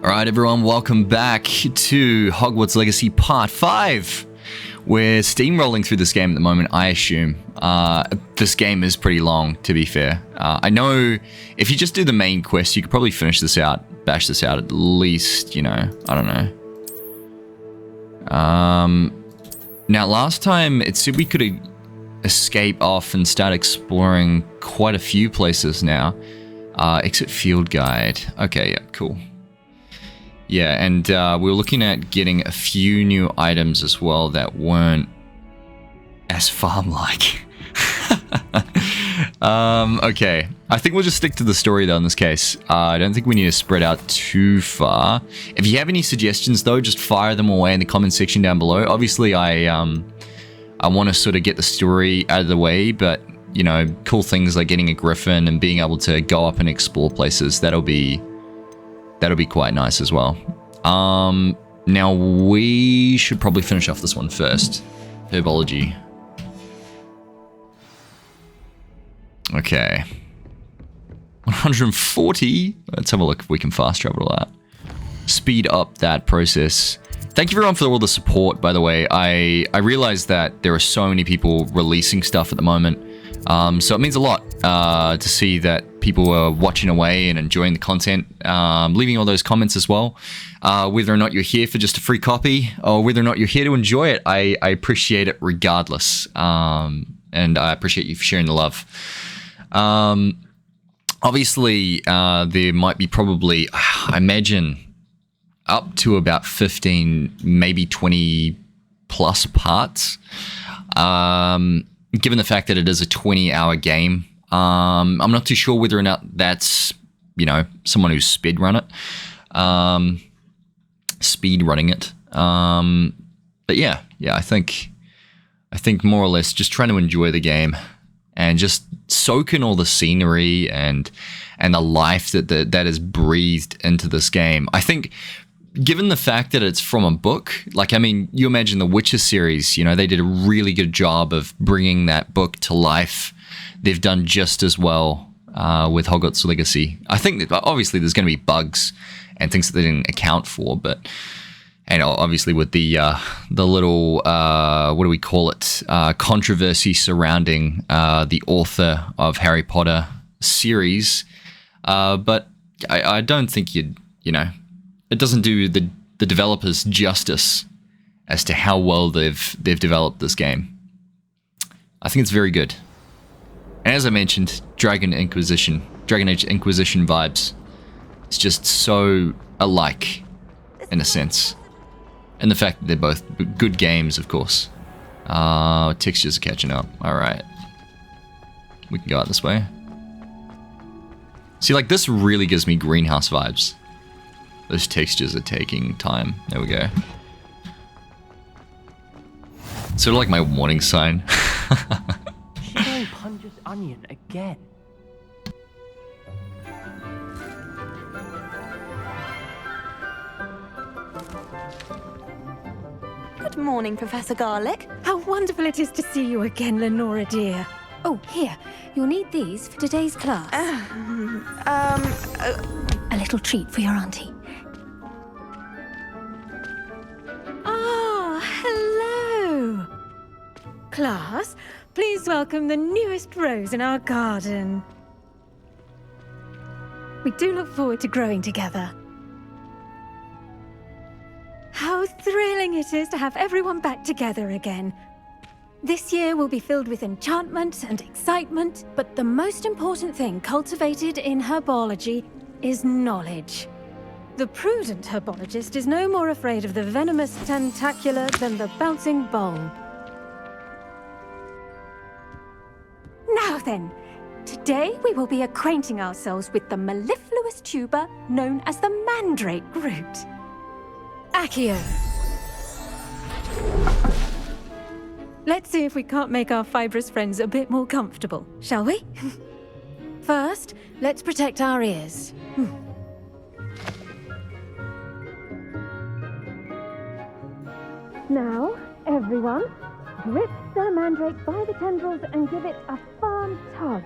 Alright everyone, welcome back to Hogwarts Legacy Part 5. We're steamrolling through this game at the moment, I assume. This game is pretty long, to be fair. I know if you just do the main quest, you could probably finish this out, bash this out at least, you know, I don't know. Now last time it said we could escape off and start exploring quite a few places now. Exit field guide. Okay, yeah, cool. Yeah, and we were looking at getting a few new items as well that weren't as farm-like. Okay, I think we'll just stick to the story though in this case. I don't think we need to spread out too far. If you have any suggestions though, just fire them away in the comment section down below. Obviously, I want to sort of get the story out of the way, but you know, cool things like getting a griffin and being able to go up and explore places, that'll be quite nice as well. Now we should probably finish off this one first. Herbology. Okay. 140. Let's have a look if we can fast travel that. Speed up that process. Thank you everyone for all the support, by the way. I realize that there are so many people releasing stuff at the moment. So it means a lot to see that people are watching away and enjoying the content, leaving all those comments as well. Whether or not you're here for just a free copy or whether or not you're here to enjoy it, I appreciate it regardless. And I appreciate you for sharing the love. Obviously, there might be probably, I imagine, up to about 15, maybe 20 plus parts. Given the fact that it is a 20-hour game, I'm not too sure whether or not that's, you know, someone who's speedrunning it. But yeah, I think more or less just trying to enjoy the game and just soak in all the scenery and the life that is breathed into this game. I think, given the fact that it's from a book, like, I mean, you imagine the Witcher series, you know, they did a really good job of bringing that book to life. They've done just as well with Hogwarts Legacy. I think that obviously there's going to be bugs and things that they didn't account for, but, you know, obviously with the little, what do we call it, controversy surrounding the author of Harry Potter series. But I don't think you know, it doesn't do the developers justice as to how well they've developed this game. I think it's very good. And as I mentioned, Dragon Age Inquisition vibes. It's just so alike, in a sense. And the fact that they're both good games, of course. Textures are catching up. Alright. We can go out this way. See, like, this really gives me greenhouse vibes. Those textures are taking time. There we go. Sort of like my warning sign. She punches onion again. Good morning, Professor Garlick. How wonderful it is to see you again, Lenora dear. Oh, here. You'll need these for today's class. A little treat for your auntie. Hello! Class, please welcome the newest rose in our garden. We do look forward to growing together. How thrilling it is to have everyone back together again. This year will be filled with enchantment and excitement, but the most important thing cultivated in herbology is knowledge. The prudent herbologist is no more afraid of the venomous tentacular than the bouncing bulb. Now then, today we will be acquainting ourselves with the mellifluous tuber known as the mandrake root. Accio. Let's see if we can't make our fibrous friends a bit more comfortable, shall we? First, let's protect our ears. Now, everyone, grip the mandrake by the tendrils and give it a firm tug.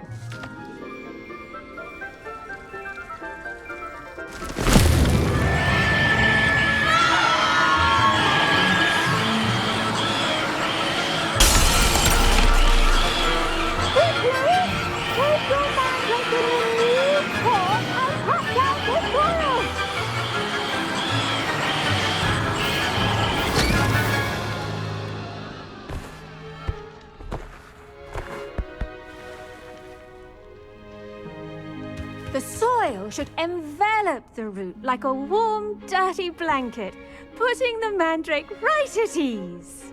soil should envelop the root like a warm, dirty blanket, putting the mandrake right at ease.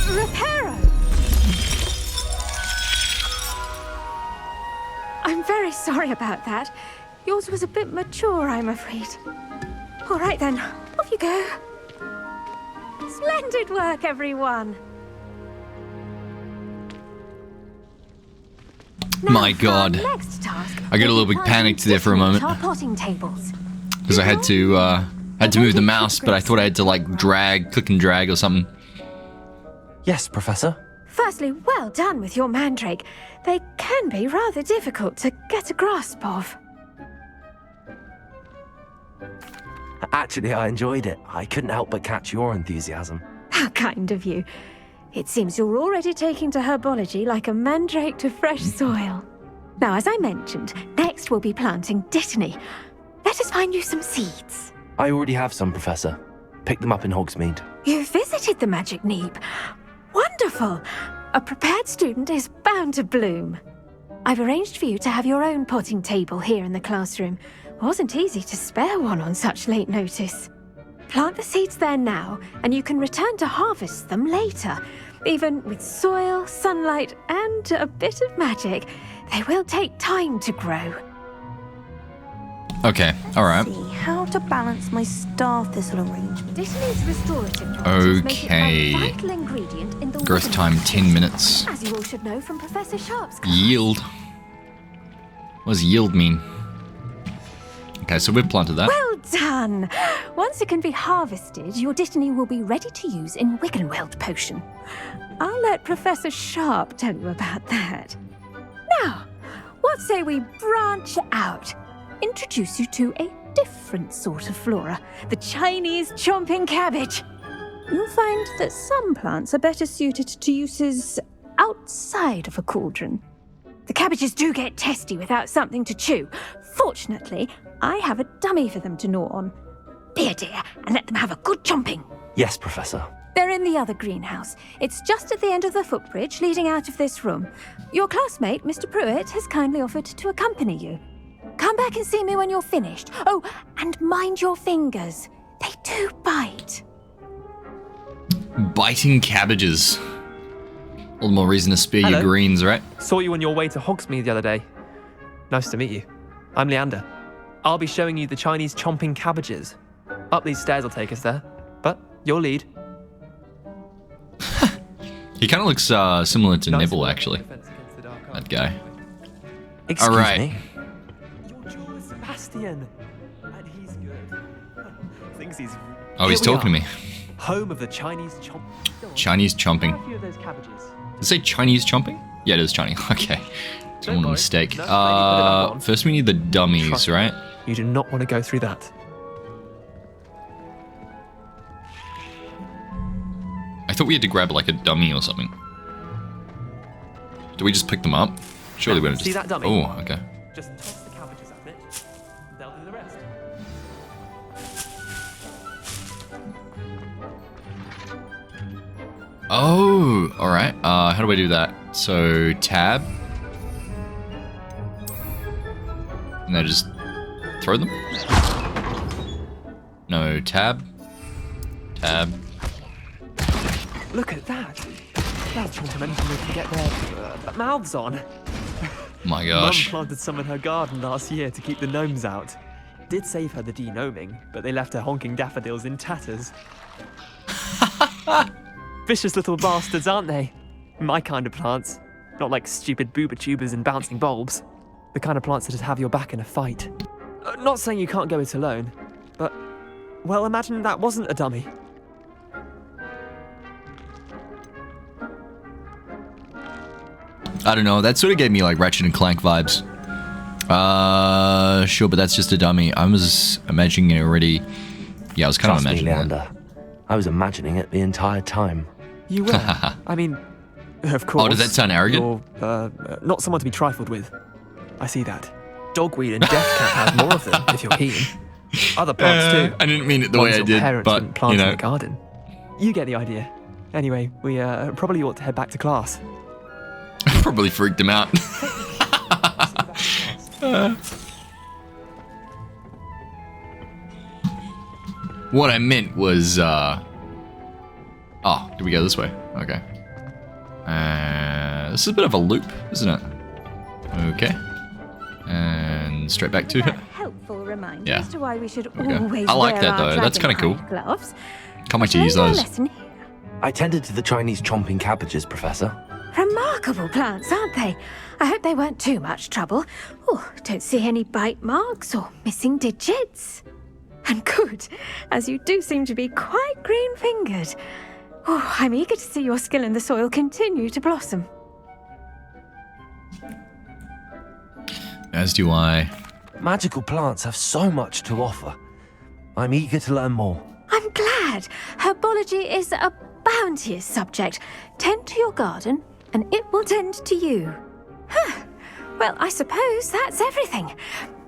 Reparo! I'm very sorry about that. Yours was a bit mature, I'm afraid. All right then, off you go. Splendid work, everyone. Now, My God. Next task, I got a little bit panicked there for a moment. our potting tables. Because I had to move the mouse, but I thought I had to like click and drag or something. Yes, Professor. Firstly, well done with your mandrake. They can be rather difficult to get a grasp of. Actually, I enjoyed it. I couldn't help but catch your enthusiasm. How kind of you. It seems you're already taking to herbology like a mandrake to fresh soil. Now, as I mentioned, next we'll be planting dittany. Let us find you some seeds. I already have some, Professor. Picked them up in Hogsmeade. You visited the Magic Neep. Wonderful! A prepared student is bound to bloom. I've arranged for you to have your own potting table here in the classroom. Wasn't easy to spare one on such late notice. Plant the seeds there now, and you can return to harvest them later. Even with soil, sunlight, and a bit of magic, they will take time to grow. Okay, alright. See how to balance my star thistle arrangement. Dittany's restorative properties make it Okay. a vital ingredient in the Growth time 10 minutes. As you all should know from Professor Sharp's class. Yield. What does yield mean? Okay, so we've planted that. Well done! Once it can be harvested, your dittany will be ready to use in Wiggenweld potion. I'll let Professor Sharp tell you about that. Now, what say we branch out? Introduce you to a different sort of flora, the Chinese chomping cabbage. You'll find that some plants are better suited to uses outside of a cauldron. The cabbages do get testy without something to chew. Fortunately, I have a dummy for them to gnaw on. Be a dear and let them have a good chomping. Yes, Professor. They're in the other greenhouse. It's just at the end of the footbridge leading out of this room. Your classmate, Mr. Pruitt, has kindly offered to accompany you. Come back and see me when you're finished. Oh, and mind your fingers. They do bite. Biting cabbages. All the more reason to spare your Hello. greens, right? Saw you on your way to Hogsmeade the other day. Nice to meet you. I'm Leander. I'll be showing you the Chinese chomping cabbages. Up these stairs will take us there. But your lead. He kind of looks similar to Nice Nibble, work. actually. Defense against the dark That arts. guy. Excuse Alright. me. Your jewel is Sebastian. And he's good. Thinks he's... Oh, he's Here we talking to are. me. Home of the Chinese chomp... Chinese Try chomping. a few of those cabbages. Did it say Chinese chomping? Yeah, it is Chinese. Okay. Don't want a worry. mistake. That's why you put it up on. First we need the dummies, Trust me. right? You do not want to go through that. I thought we had to grab like a dummy or something. Do we just pick them up? Surely we don't just... See that dummy? Oh, okay. Just toss the cabbages at it. They'll do the rest. Oh, alright. How do I do that? So, tab. And then just throw them? No, tab. Tab. Look at that. That's momentum they can get their mouths on. My Mum gosh. planted some in her garden last year to keep the gnomes out. Did save her the de-gnoming, but they left her honking daffodils in tatters. Vicious little bastards, aren't they? My kind of plants. Not like stupid booba tubers and bouncing bulbs. The kind of plants that just have your back in a fight. Not saying you can't go it alone, but... Well, imagine that wasn't a dummy. I don't know. That sort of gave me like Ratchet and Clank vibes. Sure, but that's just a dummy. I was imagining it already. Yeah, I was kind of Trust me, imagining that. Leander. I was imagining it the entire time. You were. I mean, of course. Oh, did that sound arrogant? You're not someone to be trifled with. I see that. Dogweed and death cat have more of them, if you're keen. Other plants too. I didn't mean it the Ones way I your did, parents but didn't plant you in know. the garden. You get the idea. Anyway, we probably ought to head back to class. Probably freaked him out. What I meant was, oh, did we go this way? Okay. This is a bit of a loop, isn't it? Okay. And straight back to A her. helpful reminder Yeah. as to why we should we go. always I like wear that, our though. That's travelling kinda cool. hide gloves. Can't wait to use Learn our those. lesson here. I tended to the Chinese chomping cabbages, Professor. Remarkable plants, aren't they? I hope they weren't too much trouble. Oh, don't see any bite marks or missing digits. And good, as you do seem to be quite green-fingered. Oh, I'm eager to see your skill in the soil continue to blossom. As do I. Magical plants have so much to offer. I'm eager to learn more. I'm glad. Herbology is a bounteous subject. Tend to your garden, and it will tend to you. Huh. Well, I suppose that's everything.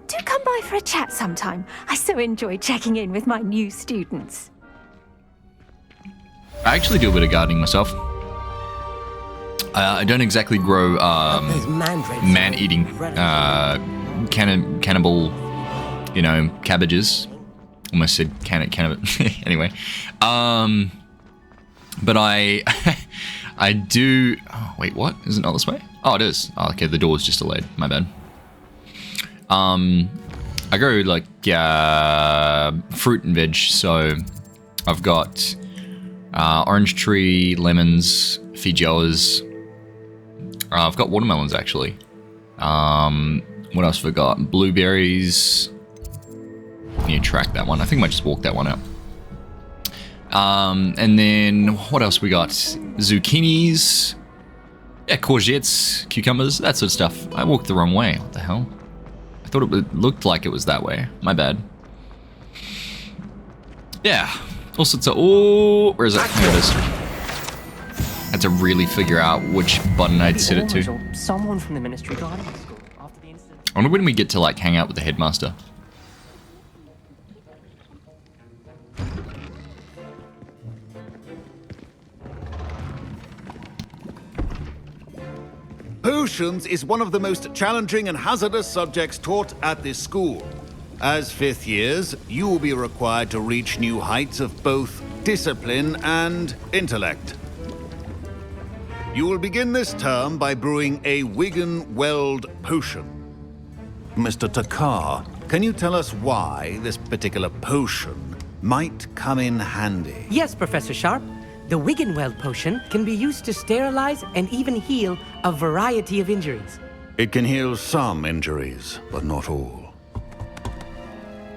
Do come by for a chat sometime. I so enjoy checking in with my new students. I actually do a bit of gardening myself. I don't exactly grow man-eating, cannibal, you know, cabbages. Almost said cannibal. Anyway, but I do. Oh, wait, what? Is it not this way? Oh, it is. Oh, okay, the door's just delayed. My bad. I grow like fruit and veg. So I've got orange tree, lemons, feijoas. I've got watermelons actually. What else have I got? Blueberries. I need to track that one. I think I might just walk that one out. And then what else we got? Zucchinis. Yeah, courgettes, cucumbers, that sort of stuff. I walked the wrong way. What the hell? I thought it looked like it was that way. My bad. Yeah. All sorts of... Oh, where is it? Here it is. I had to really figure out which button I'd set it to. Someone from the ministry garden school after the incident. I wonder when we get to like hang out with the headmaster. Potions is one of the most challenging and hazardous subjects taught at this school. As fifth years, you will be required to reach new heights of both discipline and intellect. You will begin this term by brewing a Wiggen-Weld potion. Mr. Takar, can you tell us why this particular potion might come in handy? Yes, Professor Sharp. The Wiggen-Weld potion can be used to sterilize and even heal a variety of injuries. It can heal some injuries, but not all.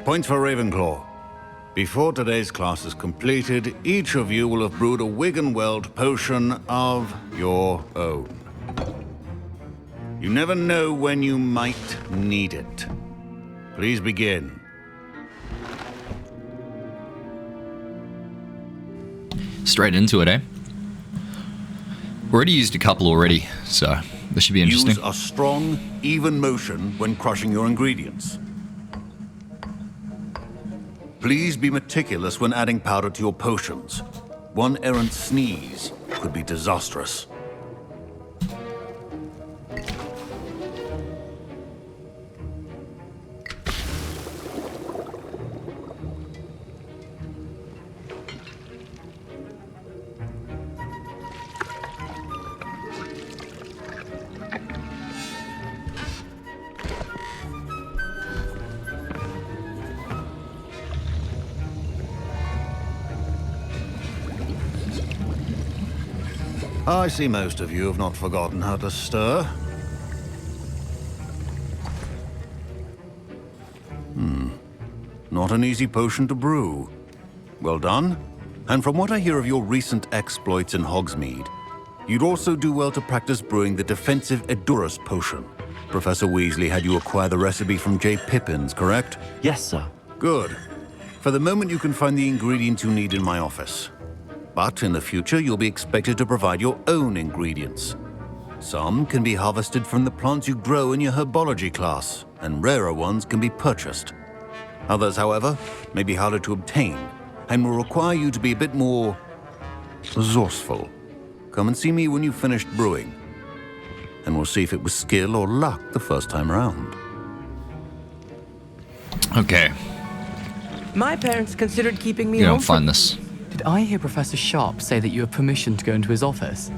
Points for Ravenclaw. Before today's class is completed, each of you will have brewed a Wiggen-Weld potion of your own. You never know when you might need it. Please begin. Straight into it, eh? Already used a couple already, so this should be interesting. Use a strong, even motion when crushing your ingredients. Please be meticulous when adding powder to your potions. One errant sneeze could be disastrous. I see most of you have not forgotten how to stir. Not an easy potion to brew. Well done. And from what I hear of your recent exploits in Hogsmeade, you'd also do well to practice brewing the defensive Edurus potion. Professor Weasley had you acquire the recipe from J. Pippin's, correct? Yes, sir. Good. For the moment, you can find the ingredients you need in my office. But in the future, you'll be expected to provide your own ingredients. Some can be harvested from the plants you grow in your herbology class, and rarer ones can be purchased. Others, however, may be harder to obtain, and will require you to be a bit more resourceful. Come and see me when you've finished brewing, and we'll see if it was skill or luck the first time around. Okay, My parents considered keeping me you home don't find this. Did I hear Professor Sharp say that you have permission to go into his office?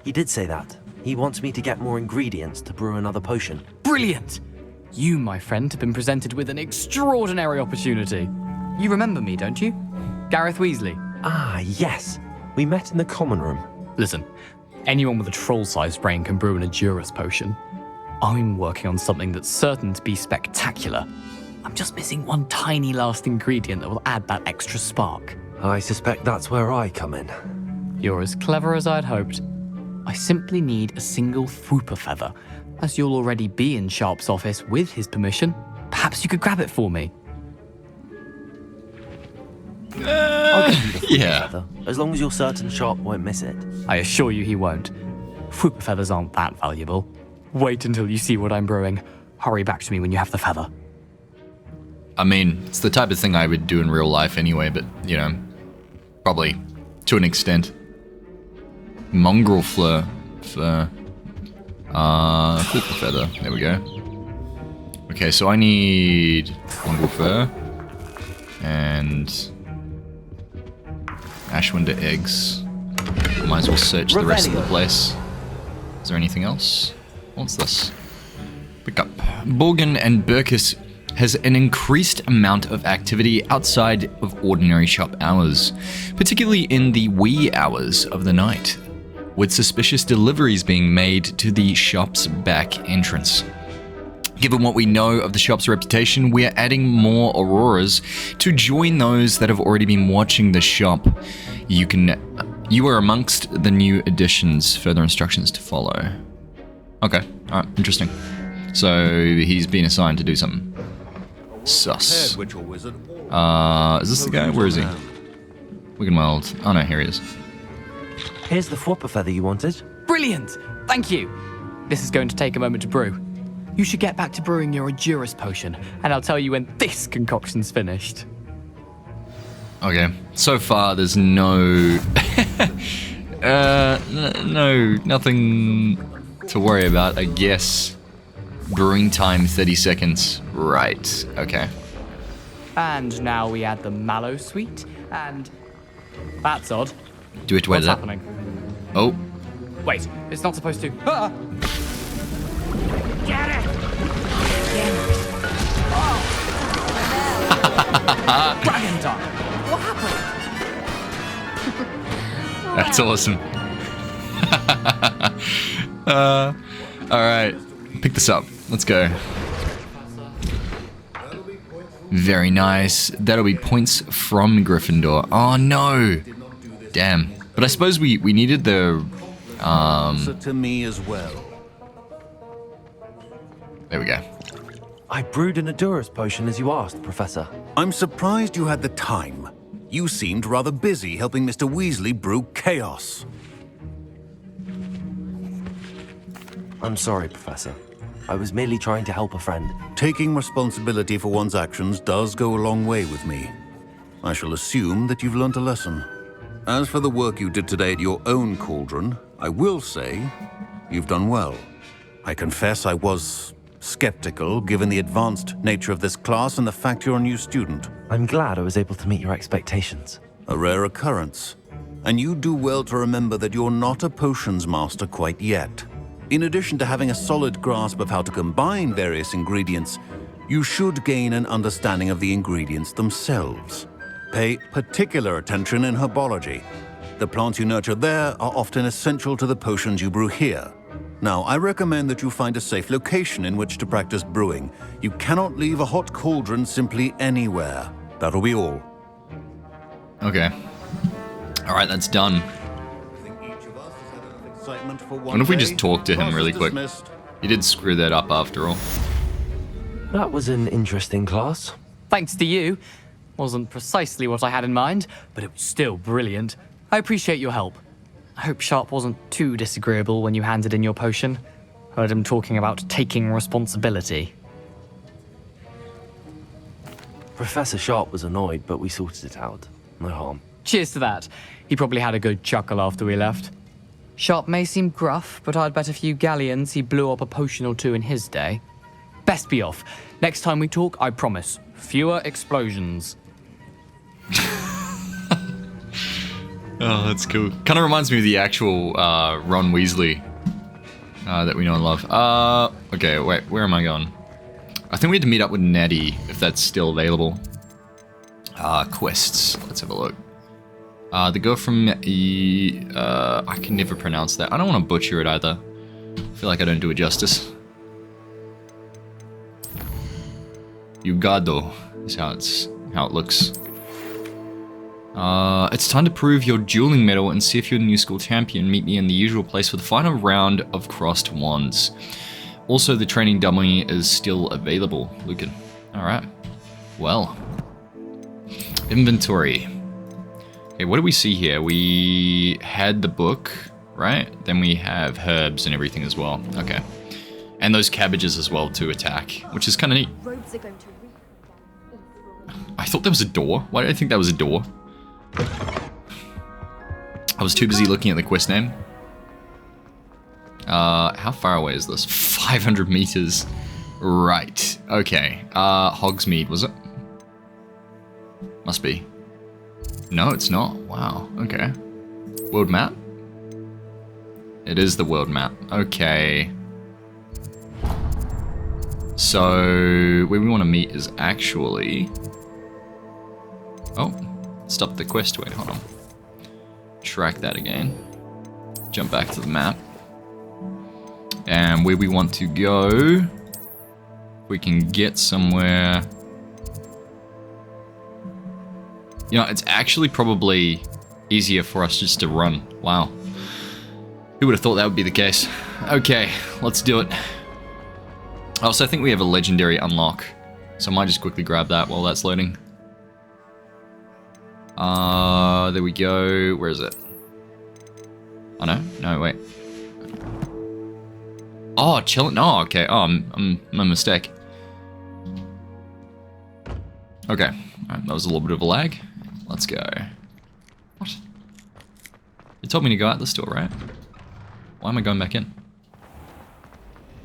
He did say that. He wants me to get more ingredients to brew another potion. Brilliant! You, my friend, have been presented with an extraordinary opportunity. You remember me, don't you? Gareth Weasley. Ah, yes. We met in the common room. Listen, anyone with a troll-sized brain can brew an Edurus potion. I'm working on something that's certain to be spectacular. I'm just missing one tiny last ingredient that will add that extra spark. I suspect that's where I come in. You're as clever as I'd hoped. I simply need a single Fwooper feather. As you'll already be in Sharp's office with his permission, perhaps you could grab it for me. I'll give you the Fwooper Yeah. feather, as long as you're certain Sharp won't miss it. I assure you he won't. Fwooper feathers aren't that valuable. Wait until you see what I'm brewing. Hurry back to me when you have the feather. I mean, it's the type of thing I would do in real life anyway, but, you know, probably to an extent. Mongrel fur. Flicker feather. There we go. Okay, so I need mongrel fur and Ashwinder eggs. Might as well search the rest of the place. Is there anything else? What's this? Pick up. Borgin and Burkus has an increased amount of activity outside of ordinary shop hours, particularly in the wee hours of the night, with suspicious deliveries being made to the shop's back entrance. Given what we know of the shop's reputation, we are adding more Auroras to join those that have already been watching the shop. You are amongst the new additions. Further instructions to follow. Okay, alright, interesting. So he's been assigned to do something. Sus. Is this the guy? Where is he? Wiggenweld. Oh no, here he is. Here's the Fwooper feather you wanted. Brilliant! Thank you! This is going to take a moment to brew. You should get back to brewing your Edurus potion, and I'll tell you when this concoction's finished. Okay, so far there's no... nothing to worry about, I guess. Brewing time 30 seconds. Right, okay. And now we add the mallow sweet, and... That's odd. Do we have to wait What's that? happening? Oh, Wait, it's not supposed to... Ah! Get it! Dragon time! What happened? that's awesome. Alright, pick this up. Let's go. Very nice. That'll be points from Gryffindor. Oh no! Damn. But I suppose we needed the... To me as well. There we go. I brewed an Edurus potion as you asked, Professor. I'm surprised you had the time. You seemed rather busy helping Mr. Weasley brew chaos. I'm sorry, Professor. I was merely trying to help a friend. Taking responsibility for one's actions does go a long way with me. I shall assume that you've learnt a lesson. As for the work you did today at your own cauldron, I will say you've done well. I confess I was skeptical, given the advanced nature of this class and the fact you're a new student. I'm glad I was able to meet your expectations. A rare occurrence. And you do well to remember that you're not a potions master quite yet. In addition to having a solid grasp of how to combine various ingredients, you should gain an understanding of the ingredients themselves. Pay particular attention in herbology. The plants you nurture there are often essential to the potions you brew here. Now, I recommend that you find a safe location in which to practice brewing. You cannot leave a hot cauldron simply anywhere. That'll be all. Okay. Alright, that's done. What if we just talk to him really quick? He did screw that up after all. That was an interesting class. Thanks to you. Wasn't precisely what I had in mind, but it was still brilliant. I appreciate your help. I hope Sharp wasn't too disagreeable when you handed in your potion. Heard him talking about taking responsibility. Professor Sharp was annoyed, but we sorted it out. No harm. Cheers to that. He probably had a good chuckle after we left. Sharp may seem gruff, but I'd bet a few galleons he blew up a potion or two in his day. best be off. Next time we talk, I promise, fewer explosions. Oh, that's cool. Kind of reminds me of the actual Ron Weasley that we know and love. Okay, wait, where am I going? I think we had to meet up with Nettie, if that's still available. Quests. Let's have a look. The girl from I can never pronounce that. I don't want to butcher it either. I feel like I don't do it justice. Yugado is how it looks. It's time to prove your dueling medal and see if you're the new school champion. Meet me in the usual place for the final round of crossed wands. Also, the training dummy is still available. Lucan. Alright. Well. Inventory. Okay, what do we see here? We had the book, right? Then we have herbs and everything as well. Okay. And those cabbages as well to attack, which is kind of neat. I thought there was a door. Why did I think that was a door? I was too busy looking at the quest name. How far away is this? 500 meters. Right. Okay. Hogsmeade, was it? Must be. No, it's not. Wow. Okay. World map? It is the world map. Okay. So, where we want to meet is actually... Oh. Stop the quest. Wait, hold on. Track that again. Jump back to the map. And where we want to go... We can get somewhere... You know, it's actually probably easier for us just to run. Wow. Who would have thought that would be the case? Okay, let's do it. Also, I think we have a legendary unlock. So I might just quickly grab that while that's loading. There we go. Where is it? Oh, no. No, wait. Oh, chilling. Oh, okay. Oh, I'm my mistake. Okay. Alright, that was a little bit of a lag. Let's go. What? You told me to go out this door, right? Why am I going back in?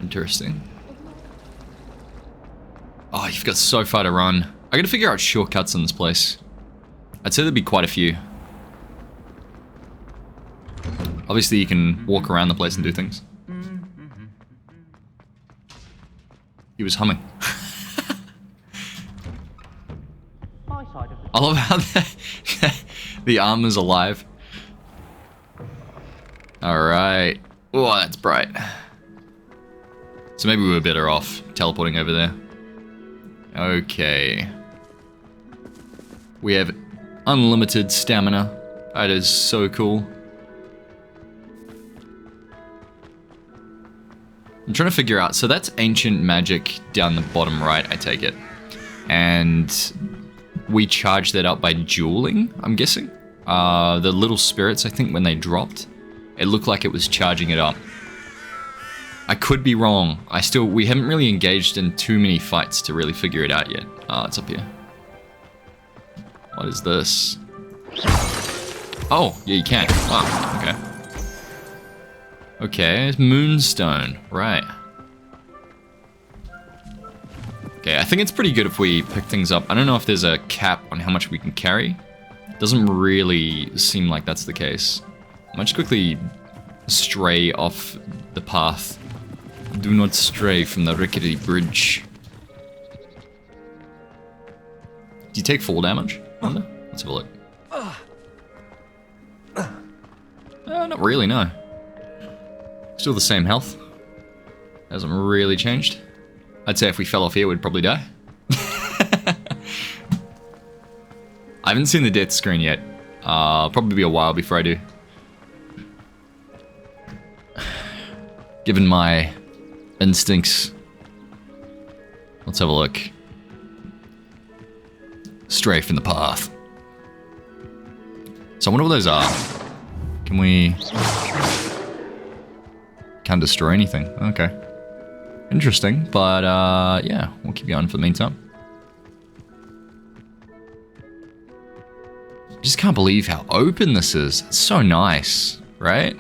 Interesting. Oh, you've got so far to run. I gotta figure out shortcuts in this place. I'd say there'd be quite a few. Obviously, you can walk around the place and do things. He was humming. I love how the armor's alive. Alright. Oh, that's bright. So maybe we were better off teleporting over there. Okay. We have unlimited stamina. That is so cool. I'm trying to figure out, so that's ancient magic down the bottom right, I take it. And we charged that up by dueling, I'm guessing. The little spirits, I think when they dropped, it looked like it was charging it up. I could be wrong. We haven't really engaged in too many fights to really figure it out yet. It's up here. What is this? Oh, yeah, you can. Wow, okay. Okay, Moonstone, right. Okay, I think it's pretty good if we pick things up. I don't know if there's a cap on how much we can carry. Doesn't really seem like that's the case. I might just quickly stray off the path. Do not stray from the rickety bridge. Do you take full damage? Let's have a look. Not really, no. Still the same health. Hasn't really changed. I'd say if we fell off here, we'd probably die. I haven't seen the death screen yet. Probably be a while before I do. Given my instincts. Let's have a look. Stray from the path. So I wonder what those are. Can we... Can't destroy anything. Okay. Interesting, but yeah, we'll keep going for the meantime. Just can't believe how open this is. It's so nice, right?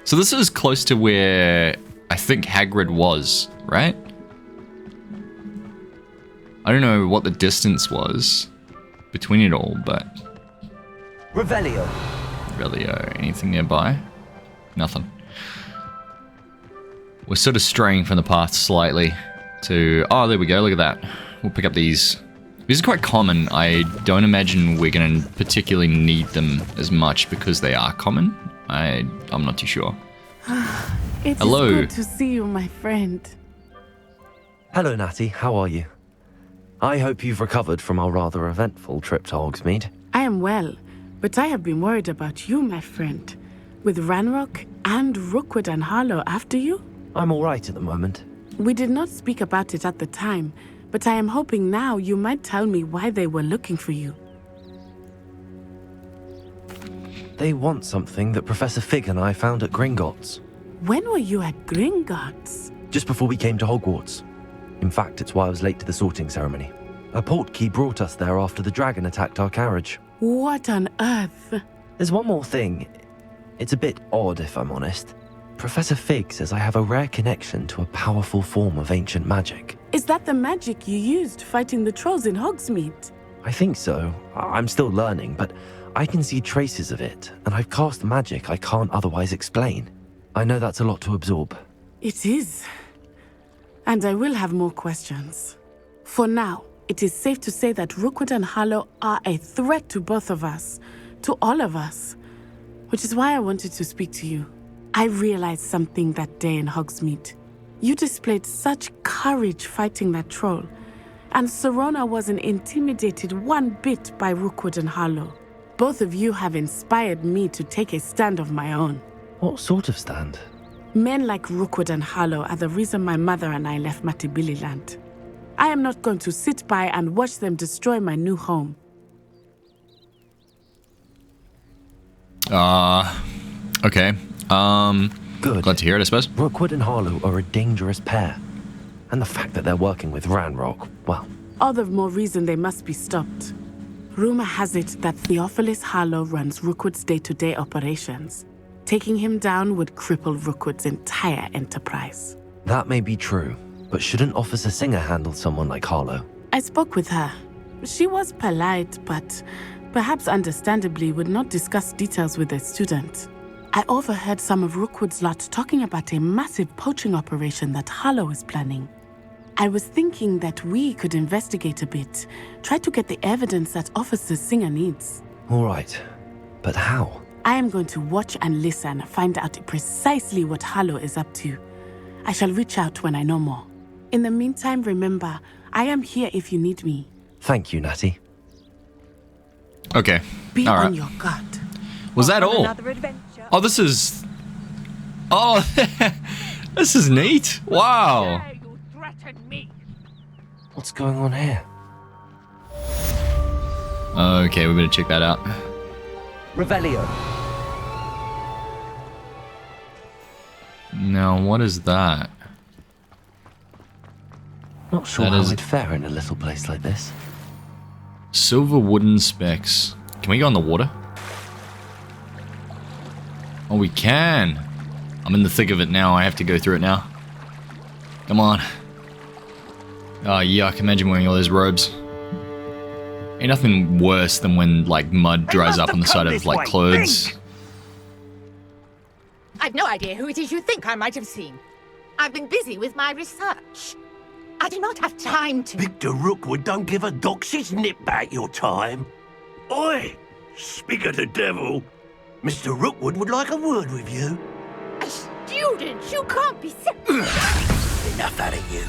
So this is close to where I think Hagrid was, right? I don't know what the distance was between it all, but... Revelio. Anything nearby? Nothing. We're sort of straying from the path slightly to... Oh, there we go, look at that. We'll pick up these. These are quite common. I don't imagine we're going to particularly need them as much because they are common. I'm not too sure. It's Hello. good to see you, my friend. Hello, Natty. How are you? I hope you've recovered from our rather eventful trip to Hogsmeade. I am well, but I have been worried about you, my friend. With Ranrock and Rookwood and Harlow after you? I'm all right at the moment. We did not speak about it at the time, but I am hoping now you might tell me why they were looking for you. They want something that Professor Fig and I found at Gringotts. When were you at Gringotts? Just before we came to Hogwarts. In fact, it's why I was late to the sorting ceremony. A portkey brought us there after the dragon attacked our carriage. What on earth? There's one more thing. It's a bit odd, if I'm honest. Professor Fig says I have a rare connection to a powerful form of ancient magic. Is that the magic you used fighting the trolls in Hogsmeade? I think so. I'm still learning, but I can see traces of it, and I've cast magic I can't otherwise explain. I know that's a lot to absorb. It is. And I will have more questions. For now, it is safe to say that Rookwood and Harlow are a threat to both of us, to all of us, which is why I wanted to speak to you. I realized something that day in Hogsmeade. You displayed such courage fighting that troll, and Serona wasn't intimidated one bit by Rookwood and Harlow. Both of you have inspired me to take a stand of my own. What sort of stand? Men like Rookwood and Harlow are the reason my mother and I left Matabeleland. I am not going to sit by and watch them destroy my new home. Okay. Good. Glad to hear it, I suppose. Rookwood and Harlow are a dangerous pair. And the fact that they're working with Ranrock, well... All the more reason they must be stopped. Rumor has it that Theophilus Harlow runs Rookwood's day-to-day operations. Taking him down would cripple Rookwood's entire enterprise. That may be true, but shouldn't Officer Singer handle someone like Harlow? I spoke with her. She was polite, but perhaps understandably would not discuss details with a student. I overheard some of Rookwood's lot talking about a massive poaching operation that Harlow is planning. I was thinking that we could investigate a bit, try to get the evidence that Officer Singer needs. All right, but how? I am going to watch and listen, find out precisely what Harlow is up to. I shall reach out when I know more. In the meantime, remember, I am here if you need me. Thank you, Natty. Okay. Be All on right. your guard. Was that all? Another adventure. Oh, this is... Oh, this is neat. Wow. What's going on here? Okay, we better check that out. Revelio. Now, what is that? Not sure That how is- I'd fare in a little place like this. Silver wooden specks. Can we go on the water? Oh, we can. I'm in the thick of it now. I have to go through it now. Come on. Oh, yuck. Imagine wearing all those robes. Ain't nothing worse than when, like, mud dries up on the side of, like, clothes. I've no idea who it is you think I might have seen. I've been busy with my research. I do not have time to... Victor Rookwood don't give a doxy's nip back your time. Oi! Speak of the devil. Mr. Rookwood would like a word with you. A student? You can't be serious. Enough out of you.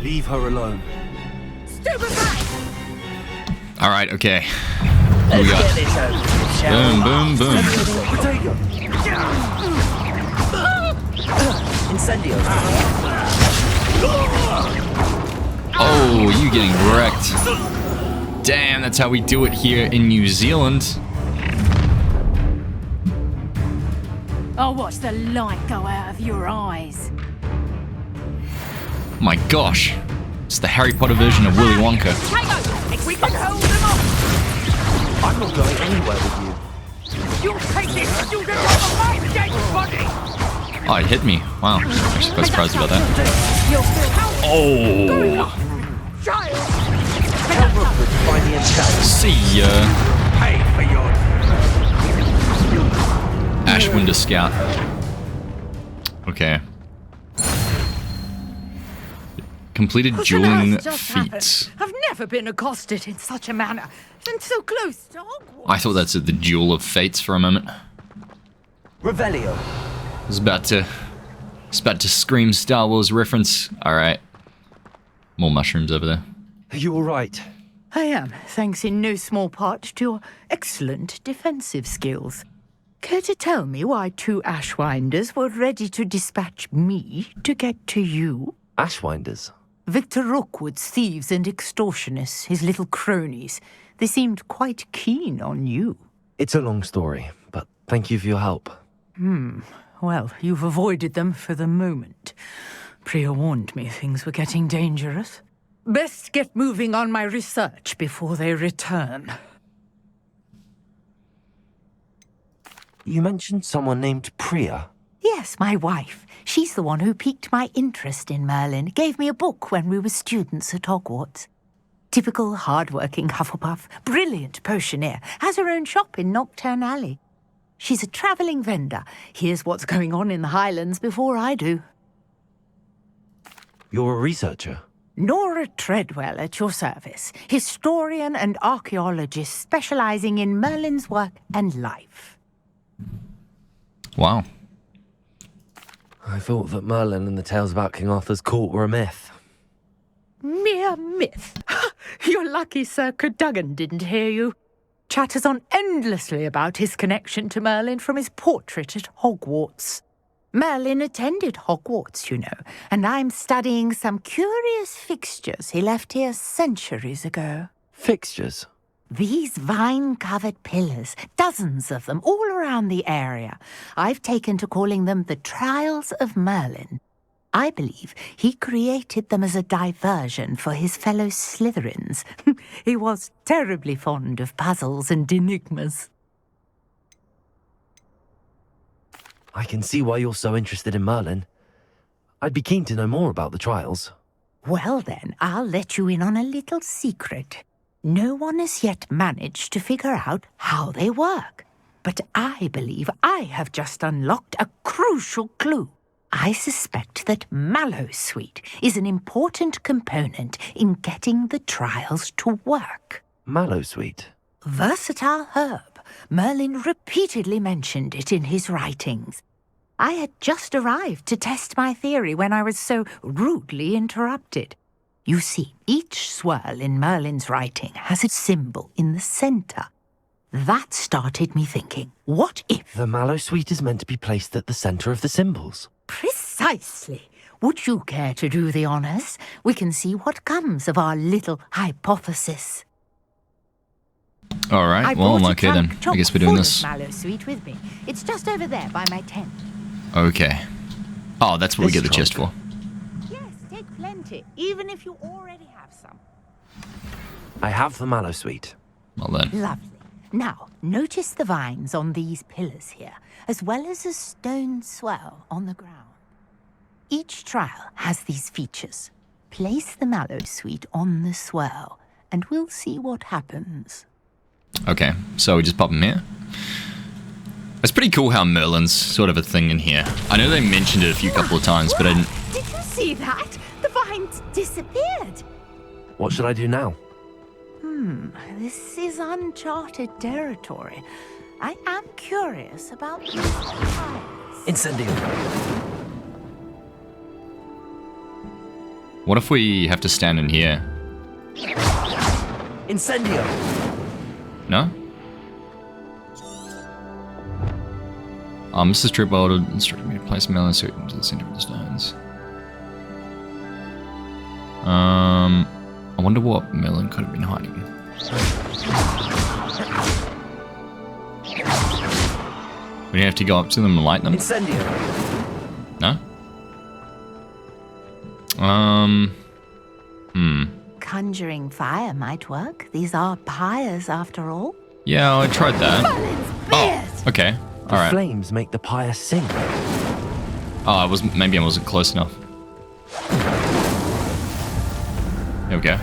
Leave her alone. Stupefy! Alright, okay. Here we go. Boom, boom, boom. Incendio. Oh, you getting wrecked. Damn, that's how we do it here in New Zealand. I'll watch the light go out of your eyes. My gosh. It's the Harry Potter version of Willy Wonka. We can hold them off! I'm not going anywhere with you. You'll take this student off my dead body! Oh, it hit me. Wow. I'm quite surprised about that. You'll feel how... Oh. Child! Pay for your... Ashwinder Scout. Okay. Completed dueling feats. I've never been accosted in such a manner, and so close to Hogwarts. I thought that's the Duel of Fates for a moment. Revelio. I was about to scream Star Wars reference. Alright. More mushrooms over there. Are you alright? I am, thanks in no small part to your excellent defensive skills. Care to tell me why 2 Ashwinders were ready to dispatch me to get to you? Ashwinders? Victor Rookwood's thieves and extortionists, his little cronies. They seemed quite keen on you. It's a long story, but thank you for your help. Well, you've avoided them for the moment. Priya warned me things were getting dangerous. Best get moving on my research before they return. You mentioned someone named Priya. Yes, my wife. She's the one who piqued my interest in Merlin. Gave me a book when we were students at Hogwarts. Typical hard-working Hufflepuff, brilliant potioneer, has her own shop in Knockturn Alley. She's a travelling vendor. Hears what's going on in the Highlands before I do. You're a researcher? Nora Treadwell at your service. Historian and archaeologist specialising in Merlin's work and life. Wow. I thought that Merlin and the tales about King Arthur's court were a myth. Mere myth. You're lucky Sir Cadogan didn't hear you. Chatters on endlessly about his connection to Merlin from his portrait at Hogwarts. Merlin attended Hogwarts, you know, and I'm studying some curious fixtures he left here centuries ago. Fixtures? These vine-covered pillars, dozens of them, all around the area. I've taken to calling them the Trials of Merlin. I believe he created them as a diversion for his fellow Slytherins. He was terribly fond of puzzles and enigmas. I can see why you're so interested in Merlin. I'd be keen to know more about the trials. Well then, I'll let you in on a little secret. No one has yet managed to figure out how they work. But I believe I have just unlocked a crucial clue. I suspect that Mallowsweet is an important component in getting the trials to work. Mallowsweet? Versatile herb. Merlin repeatedly mentioned it in his writings. I had just arrived to test my theory when I was so rudely interrupted. You see, each swirl in Merlin's writing has a symbol in the centre. That started me thinking, what if... The Mallowsweet is meant to be placed at the centre of the symbols. Precisely. Would you care to do the honours? We can see what comes of our little hypothesis. All right, well, okay then. I guess we're doing this. Mallowsweet with me. It's just over there by my tent. Okay. Oh, that's what we get the chest for. Yes, take plenty, even if you already have some. I have the Mallowsweet. Well then. Lovely. Now, notice the vines on these pillars here, as well as a stone swell on the ground. Each trial has these features. Place the Mallowsweet on the swell, and we'll see what happens. Okay, so we just pop them here. It's pretty cool how Merlin's sort of a thing in here. I know they mentioned it a couple of times, but I didn't... Did you see that? The vines disappeared. What should I do now? This is uncharted territory. I am curious about these Incendio. What if we have to stand in here? Incendio. No? Mrs. Tripwell instructed me to place Merlin suit into the center of the stones. I wonder what Merlin could have been hiding. We have to go up to them and light them? Incendio. No? Conjuring fire might work. These are pyres after all. Yeah, I tried that. Oh, okay. All right. Flames make the pyre sing. Oh, maybe I wasn't close enough. There we go.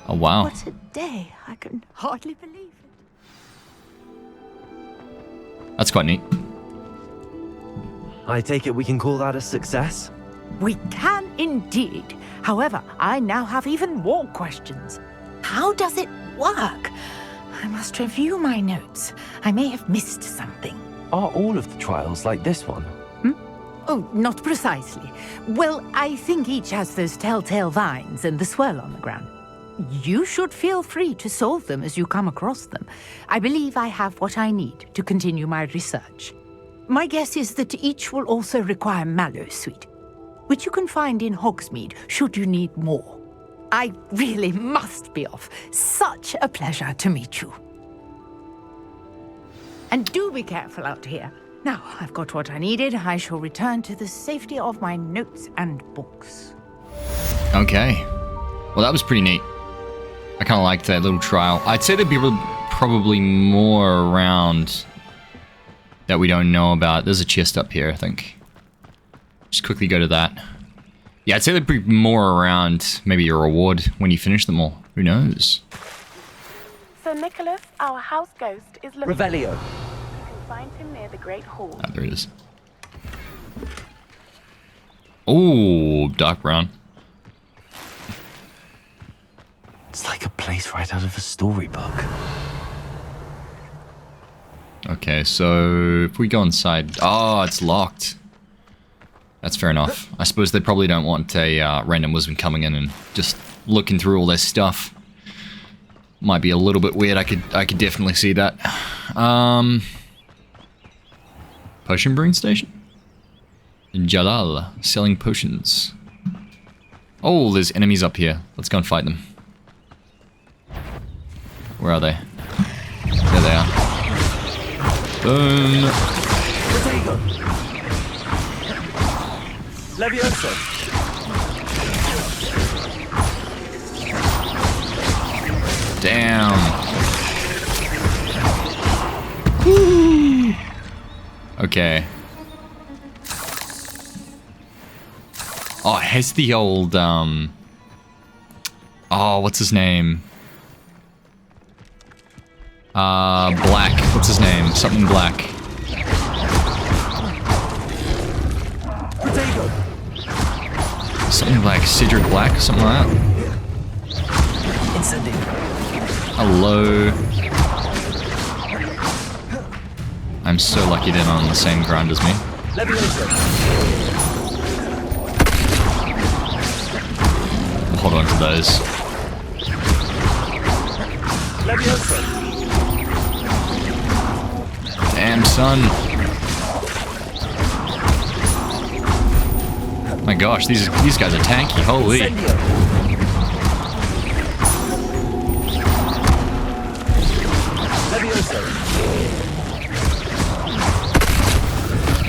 Oh, wow. What a day. I can hardly believe it. That's quite neat. I take it we can call that a success? We can indeed. However, I now have even more questions. How does it work? I must review my notes. I may have missed something. Are all of the trials like this one? Oh, not precisely. Well, I think each has those telltale vines and the swirl on the ground. You should feel free to solve them as you come across them. I believe I have what I need to continue my research. My guess is that each will also require mallow sweet, which you can find in Hogsmeade should you need more. I really must be off. Such a pleasure to meet you. And do be careful out here. Now, I've got what I needed. I shall return to the safety of my notes and books. Okay. Well, that was pretty neat. I kind of liked that little trial. I'd say there'd be probably more around that we don't know about. There's a chest up here, I think. Just quickly go to that. Yeah, I'd say there'd be more around, maybe a reward when you finish them all. Who knows? Sir Nicholas, our house ghost, is looking. Revelio. You can find him near the Great Hall. Ah, there it is. Oh, dark brown. It's like a place right out of a storybook. Okay, so if we go inside... Oh, it's locked. That's fair enough. I suppose they probably don't want a random wizard coming in and just looking through all their stuff. Might be a little bit weird. I could definitely see that. Potion brewing station? Jalal, selling potions. Oh, there's enemies up here. Let's go and fight them. Where are they? There they are. Boom. Levioso. Damn. Woo. Okay. Oh, it has the old, oh, what's his name? Black. What's his name? Something Black. Something like Cedric Black, something like that. Hello. I'm so lucky they're not on the same ground as me. We'll hold on to those. Damn, son. My gosh, these guys are tanky. Holy.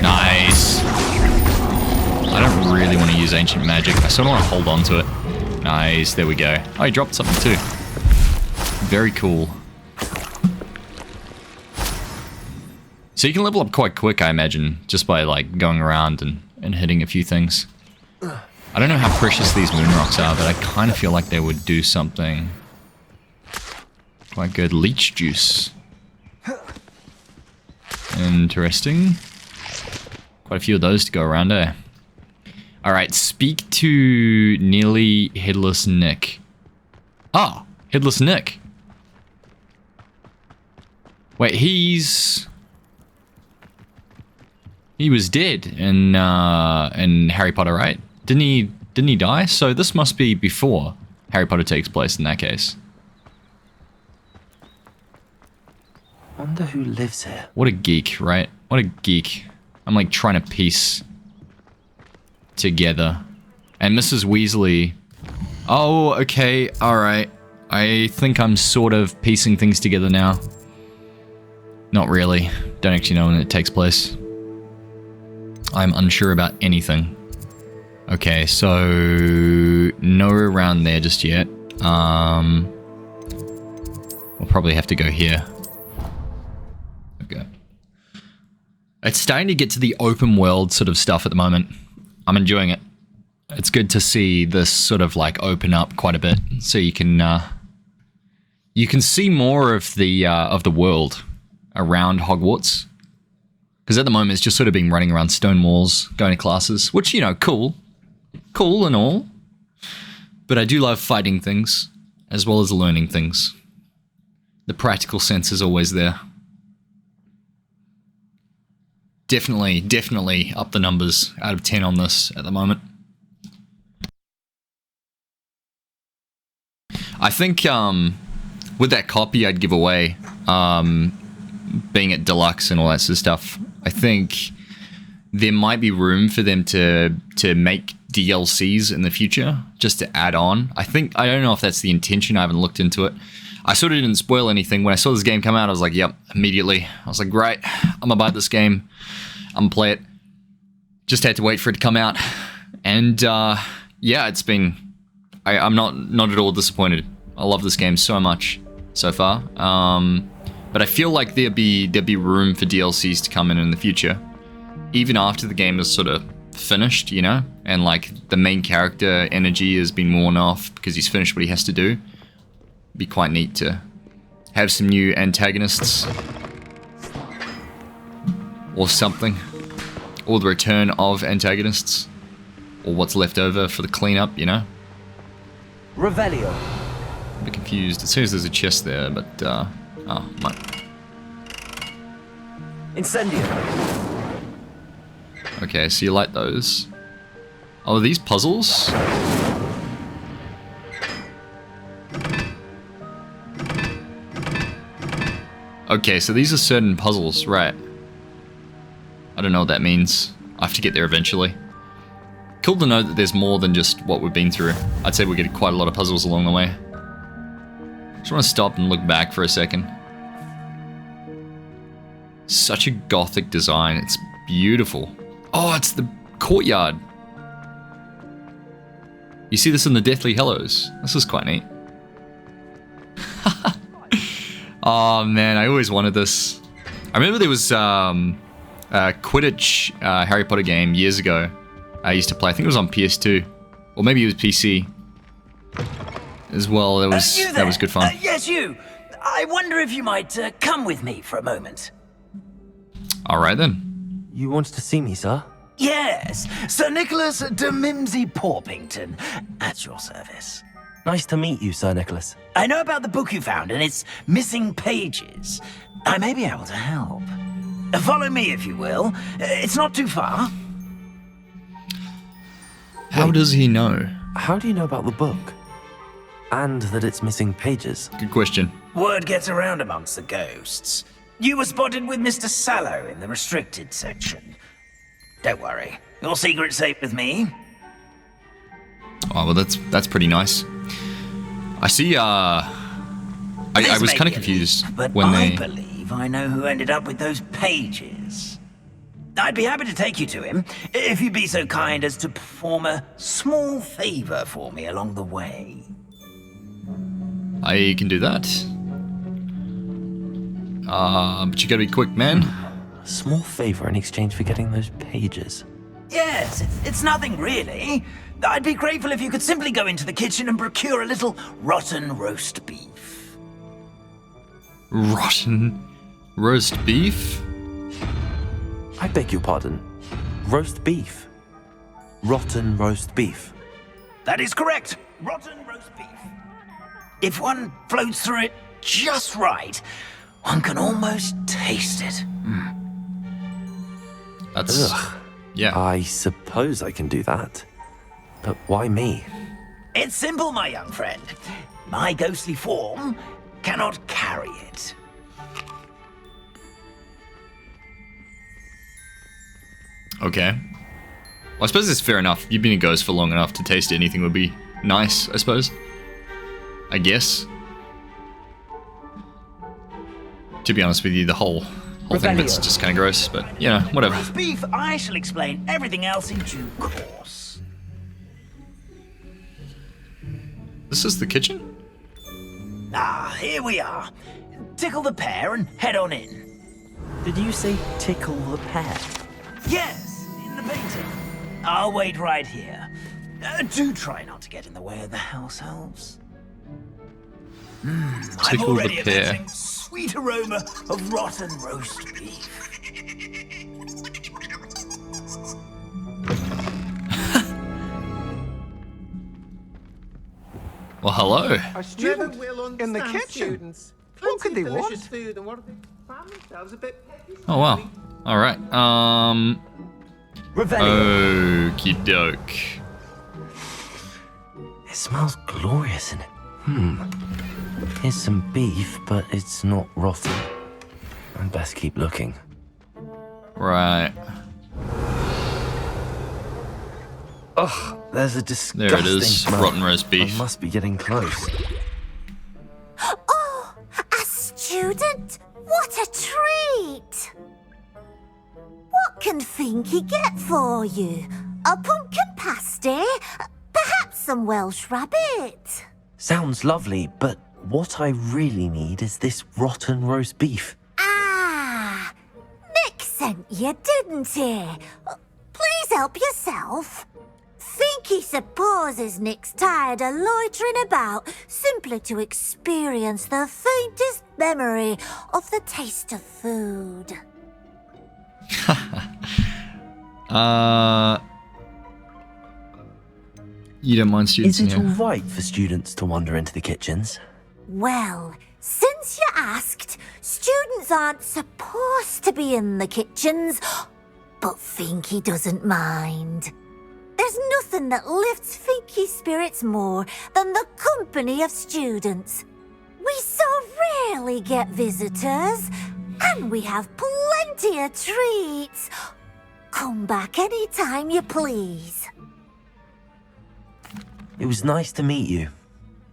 Nice. I don't really want to use ancient magic. I sort of want to hold on to it. Nice. There we go. Oh, he dropped something too. Very cool. So you can level up quite quick, I imagine, just by like going around and hitting a few things. I don't know how precious these moon rocks are, but I kind of feel like they would do something quite good. Leech juice. Interesting. Quite a few of those to go around, eh? Alright, speak to nearly Headless Nick. Ah, Headless Nick. Wait, he was dead in Harry Potter, right? Didn't he die? So this must be before Harry Potter takes place in that case. Wonder who lives here. What a geek, right? What a geek. I'm like trying to piece together. And Mrs. Weasley. Oh, okay, alright. I think I'm sort of piecing things together now. Not really. Don't actually know when it takes place. I'm unsure about anything. Okay, so no around there just yet. We'll probably have to go here. Okay. It's starting to get to the open world sort of stuff at the moment. I'm enjoying it. It's good to see this sort of like open up quite a bit, so you can you can see more of the world around Hogwarts. Because at the moment, it's just sort of been running around stone walls, going to classes, which, you know, cool and all. But I do love fighting things, as well as learning things. The practical sense is always there. Definitely up the numbers out of 10 on this at the moment. I think with that copy I'd give away, being at Deluxe and all that sort of stuff, I think there might be room for them to make DLCs in the future, just to add on. I don't know if that's the intention, I haven't looked into it. I sort of didn't spoil anything. When I saw this game come out, I was like, yep, immediately. I was like, great, I'm gonna buy this game. I'm gonna play it. Just had to wait for it to come out. And yeah, it's been... I'm not at all disappointed. I love this game so much so far. But I feel like there'd be room for DLCs to come in the future. Even after the game is sort of finished, you know? And like the main character energy has been worn off because he's finished what he has to do. It'd be quite neat to have some new antagonists. Or something. Or the return of antagonists. Or what's left over for the cleanup, you know? Revelio. A bit confused. It says there's a chest there, but oh, my. Incendio. Okay, so you like those. Oh, are these puzzles? Okay, so these are certain puzzles, right. I don't know what that means. I have to get there eventually. Cool to know that there's more than just what we've been through. I'd say we get quite a lot of puzzles along the way. Just want to stop and look back for a second. Such a gothic design. It's beautiful. Oh, it's the courtyard. You see this in the Deathly Hallows. This is quite neat. Oh man, I always wanted this. I remember there was a Quidditch Harry Potter game years ago. I used to play. I think it was on PS2, or maybe it was PC as well. That was good fun. Yes, you. I wonder if you might come with me for a moment. All right then. You wanted to see me, sir? Yes, Sir Nicholas de Mimsy Porpington, at your service. Nice to meet you, Sir Nicholas. I know about the book you found and its missing pages. I may be able to help. Follow me, if you will. It's not too far. How does he know? How do you know about the book? And that it's missing pages? Good question. Word gets around amongst the ghosts. You were spotted with Mr. Sallow in the restricted section. Don't worry, your secret's safe with me. Oh, well, that's pretty nice. I see, I was kind of confused when I believe I know who ended up with those pages. I'd be happy to take you to him, if you'd be so kind as to perform a small favor for me along the way. I can do that. But you gotta be quick, man. A small favor in exchange for getting those pages. Yes, it's nothing really. I'd be grateful if you could simply go into the kitchen and procure a little rotten roast beef. Rotten roast beef? I beg your pardon. Roast beef. Rotten roast beef. That is correct. Rotten roast beef. If one floats through it just right, one can almost taste it. That's... Ugh. Yeah. I suppose I can do that. But why me? It's simple, my young friend. My ghostly form cannot carry it. Okay. Well, I suppose it's fair enough. You've been a ghost for long enough to taste anything would be nice, I suppose. I guess. To be honest with you, the whole thing of it's just kind of gross, but, you know, whatever. Roast beef, I shall explain everything else in due course. This is the kitchen? Ah, here we are. Tickle the pear and head on in. Did you say tickle the pear? Yes, in the painting. I'll wait right here. Do try not to get in the way of the house elves. I'm Tickle the already pear. imagining sweet aroma of rotten roast beef. Well, hello. A student in the kitchen. What could they want? Oh, wow. All right. Okie doke. It smells glorious in it. Here's some beef, but it's not rotten. I'd best keep looking. Right. Ugh, there's a disgusting There it is. smell. Rotten roast beef. I must be getting close. Oh, a student? What a treat! What can Finky get for you? A pumpkin pasty? Perhaps some Welsh rabbit? Sounds lovely, but what I really need is this rotten roast beef. Ah, Nick sent you, didn't he? Please help yourself. Finky supposes Nick's tired of loitering about simply to experience the faintest memory of the taste of food. You don't mind students Is it in here? all right for students to wander into the kitchens? Well, since you asked, students aren't supposed to be in the kitchens, but Finky doesn't mind. There's nothing that lifts Finky's spirits more than the company of students. We so rarely get visitors, and we have plenty of treats. Come back any time you please. It was nice to meet you.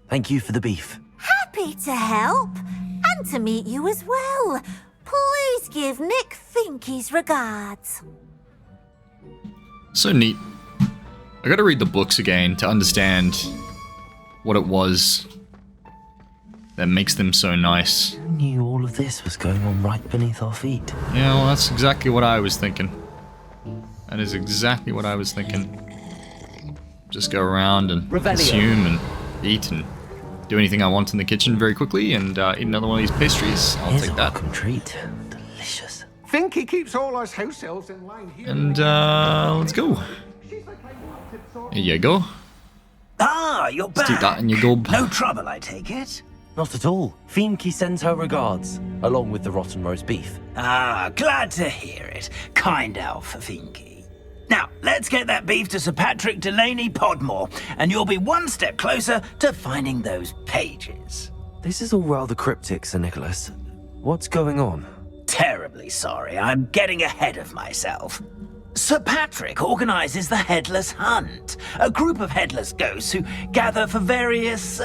Thank you for the beef. Happy to help, and to meet you as well. Please give Nick Finky's regards. So neat. I gotta read the books again to understand what it was that makes them so nice. Who knew all of this was going on right beneath our feet? Yeah, well, that's exactly what I was thinking. That is exactly what I was thinking. Just go around and consume and eat and do anything I want in the kitchen very quickly and eat another one of these pastries. I'll take that. Welcome treat. Delicious. Finky keeps all us house elves in line here. And let's go. There you go. Ah, you're back. Stick that in your gob. No trouble, I take it. Not at all. Finky sends her regards, along with the rotten roast beef. Ah, glad to hear it. Kind elf for Finky. Now, let's get that beef to Sir Patrick Delaney Podmore, and you'll be one step closer to finding those pages. This is all rather cryptic, Sir Nicholas. What's going on? Terribly sorry, I'm getting ahead of myself. Sir Patrick organises the Headless Hunt, a group of headless ghosts who gather for various,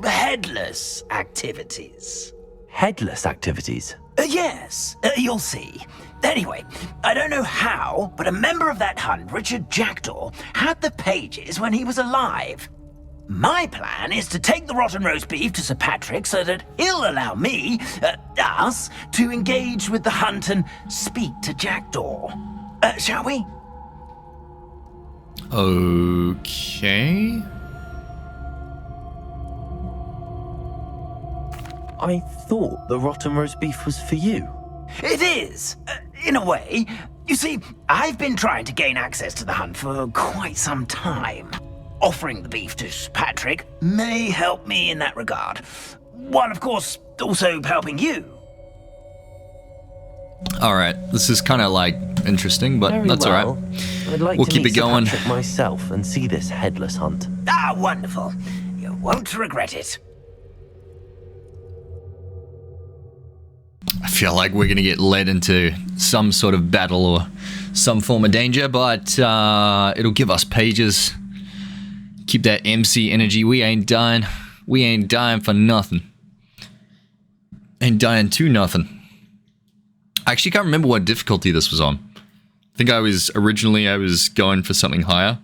headless activities. Headless activities? Yes, you'll see. Anyway, I don't know how, but a member of that hunt, Richard Jackdaw, had the pages when he was alive. My plan is to take the rotten roast beef to Sir Patrick so that he'll allow me, us, to engage with the hunt and speak to Jackdaw. Shall we? Okay. I thought the rotten roast beef was for you. It is, in a way. You see, I've been trying to gain access to the hunt for quite some time. Offering the beef to Patrick may help me in that regard, while of course also helping you. Alright, this is kind of like interesting, but Very that's well. alright. I'd like We'll to keep meet it going. Sir Patrick myself and see this headless hunt. Ah, wonderful. You won't regret it. I feel like we're gonna get led into some sort of battle or some form of danger, but it'll give us pages. Keep that MC energy. We ain't dying. We ain't dying for nothing. Ain't dying to nothing. I actually can't remember what difficulty this was on. I think originally I was going for something higher,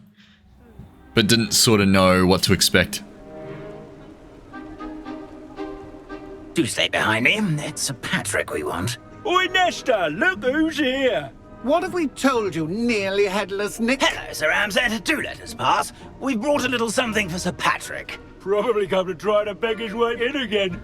but didn't sort of know what to expect. Do stay behind me. It's Sir Patrick we want. Oi, Nesta, look who's here. What have we told you, nearly headless Nick? Hello, Sir Ramsay. Do let us pass. We've brought a little something for Sir Patrick. Probably come to try to beg his way in again.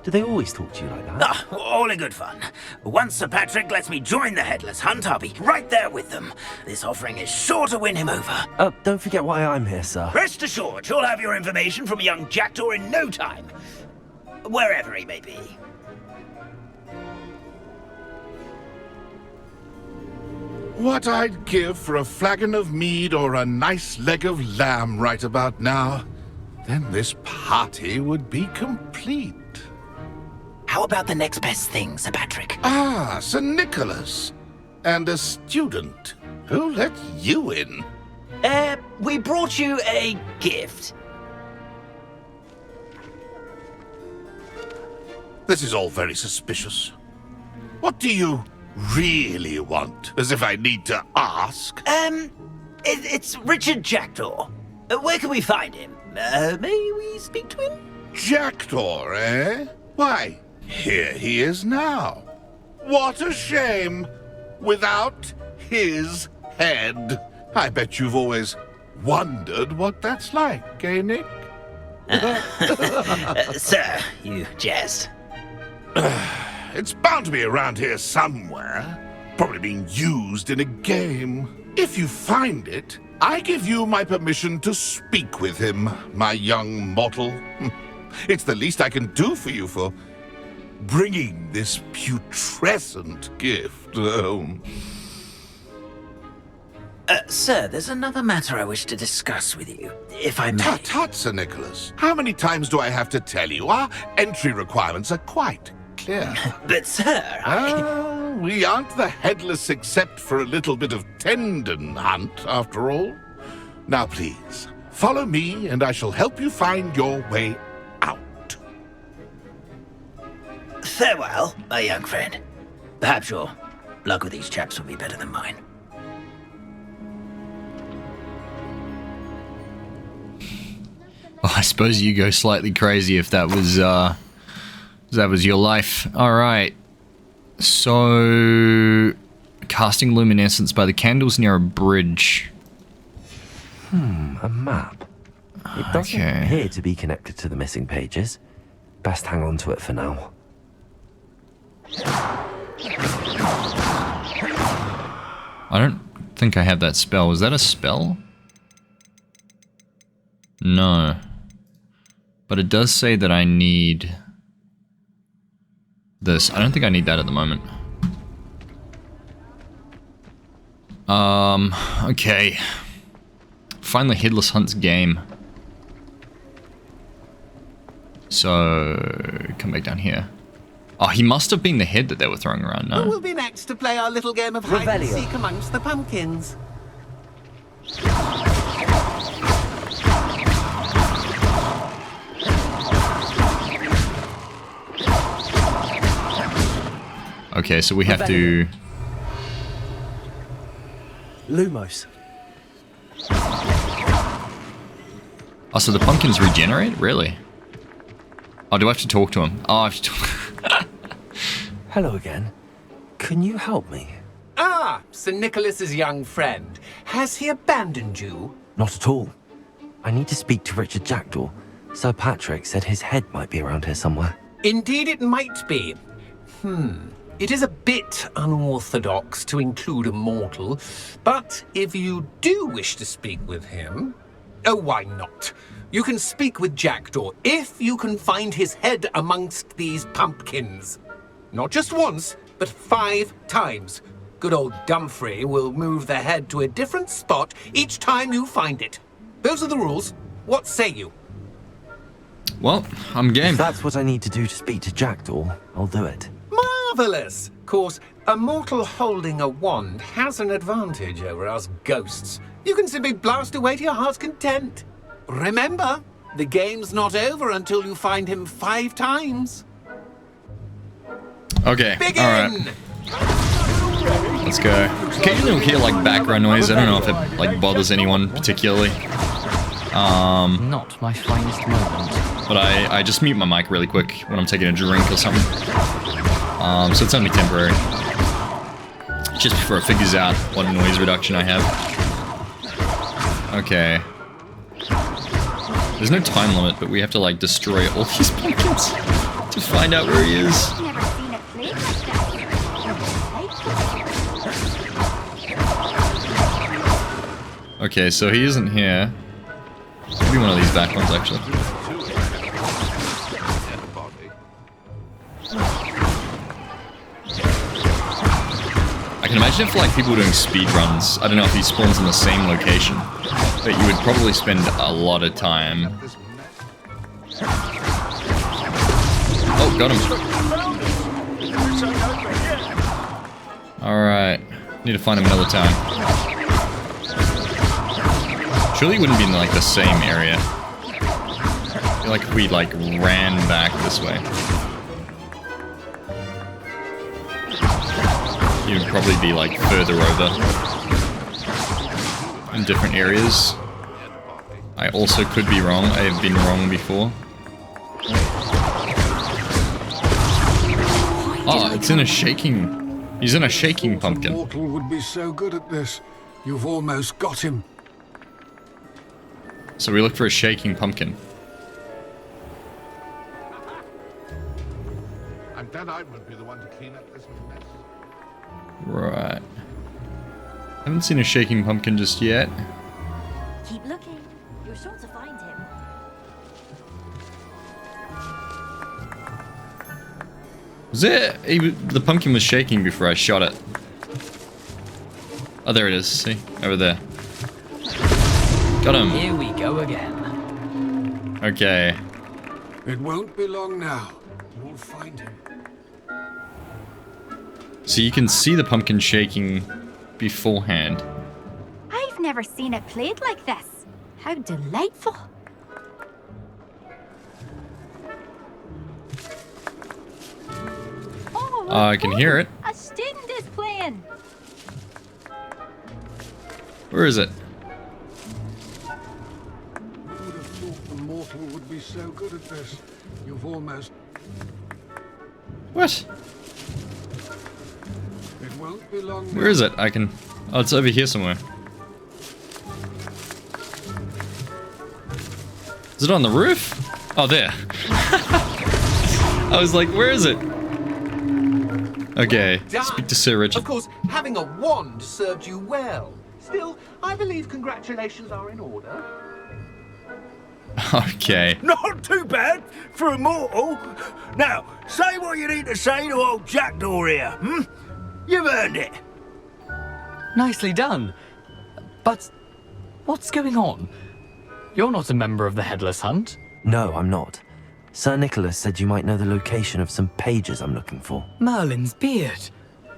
Do they always talk to you like that? Ah, all in good fun. Once Sir Patrick lets me join the Headless Hunt, I'll be right there with them. This offering is sure to win him over. Don't forget why I'm here, sir. Rest assured, you'll have your information from young Jackdaw in no time. Wherever he may be. What I'd give for a flagon of mead or a nice leg of lamb right about now. Then this party would be complete. How about the next best thing, Sir Patrick? Ah, Sir Nicholas. And a student. Who let you in? We brought you a gift. This is all very suspicious. What do you really want? As if I need to ask. It's Richard Jackdaw. Where can we find him? May we speak to him? Jackdaw, eh? Why, here he is now. What a shame. Without his head. I bet you've always wondered what that's like, eh, Nick? Sir, you jest. It's bound to be around here somewhere. Probably being used in a game. If you find it, I give you my permission to speak with him, my young mortal. It's the least I can do for you for bringing this putrescent gift home. Sir, there's another matter I wish to discuss with you, if I may. Tut, Sir Nicholas. How many times do I have to tell you? Our entry requirements are quite clear. But, sir, we aren't the Headless except for a little bit of tendon hunt, after all. Now, please, follow me, and I shall help you find your way out. Farewell, my young friend. Perhaps your luck with these chaps will be better than mine. Well, I suppose you go slightly crazy if that was your life. All right. So, casting luminescence by the candles near a bridge. A map. It doesn't appear to be connected to the missing pages. Best hang on to it for now. I don't think I have that spell. Is that a spell? No. But it does say that I need this. I don't think I need that at the moment. Okay. Find the Headless Hunt's game. So, come back down here. Oh, he must have been the head that they were throwing around, no? Who will be next to play our little game of hide and seek amongst the pumpkins? Okay, so we have to... Lumos. Oh, so the pumpkins regenerate? Really? Oh, do I have to talk to him? Oh, I have to talk... Hello again. Can you help me? Ah, Sir Nicholas's young friend. Has he abandoned you? Not at all. I need to speak to Richard Jackdaw. Sir Patrick said his head might be around here somewhere. Indeed it might be. It is a bit unorthodox to include a mortal, but if you do wish to speak with him, oh, why not? You can speak with Jackdaw if you can find his head amongst these pumpkins. Not just once, but 5 times. Good old Dumfrey will move the head to a different spot each time you find it. Those are the rules. What say you? Well, I'm game. If that's what I need to do to speak to Jackdaw, I'll do it. Marvellous! Of course, a mortal holding a wand has an advantage over us ghosts. You can simply blast away to your heart's content. Remember, the game's not over until you find him 5 times. Okay, alright. Let's go. Occasionally you'll hear like background noise. I don't know if it like bothers anyone particularly. Not my finest moment. But I just mute my mic really quick when I'm taking a drink or something. So it's only temporary. Just before it figures out what noise reduction I have. Okay. There's no time limit, but we have to like destroy all these pumpkins to find out where he is. Okay, so he isn't here. Could be one of these back ones, actually. I can imagine if like people were doing speedruns, I don't know if he spawns in the same location, but you would probably spend a lot of time. Oh, got him. Alright, need to find him another town. Surely he wouldn't be in like the same area. I feel like if we like ran back this way, he would probably be like further over in different areas. I also could be wrong. I have been wrong before. Oh, it's in a shaking. He's in a shaking pumpkin. Mortal would be so good at this. You've almost got him. So we look for a shaking pumpkin. I'm glad I won't be the one to clean up this mess. Right. Haven't seen a shaking pumpkin just yet. Keep looking. You're sure to find him. Was it? The pumpkin was shaking before I shot it. Oh, there it is. See? Over there. Got him. Here we go again. Okay. It won't be long now. You'll find him. So you can see the pumpkin shaking beforehand. I've never seen it played like this. How delightful. Oh, I can hear it. A student is playing. Where is it? Who would have thought the mortal would be so good at this? You've almost... What? It won't be long Where is it? I can... Oh, it's over here somewhere. Is it on the roof? Oh, there. I was like, where is it? Okay, speak to Sir Richard. Of course, having a wand served you well. Still, I believe congratulations are in order. Okay. Not too bad for a mortal. Now, say what you need to say to old Jackdaw here, hmm? You've earned it. Nicely done. But what's going on? You're not a member of the Headless Hunt. No, I'm not. Sir Nicholas said you might know the location of some pages I'm looking for. Merlin's beard.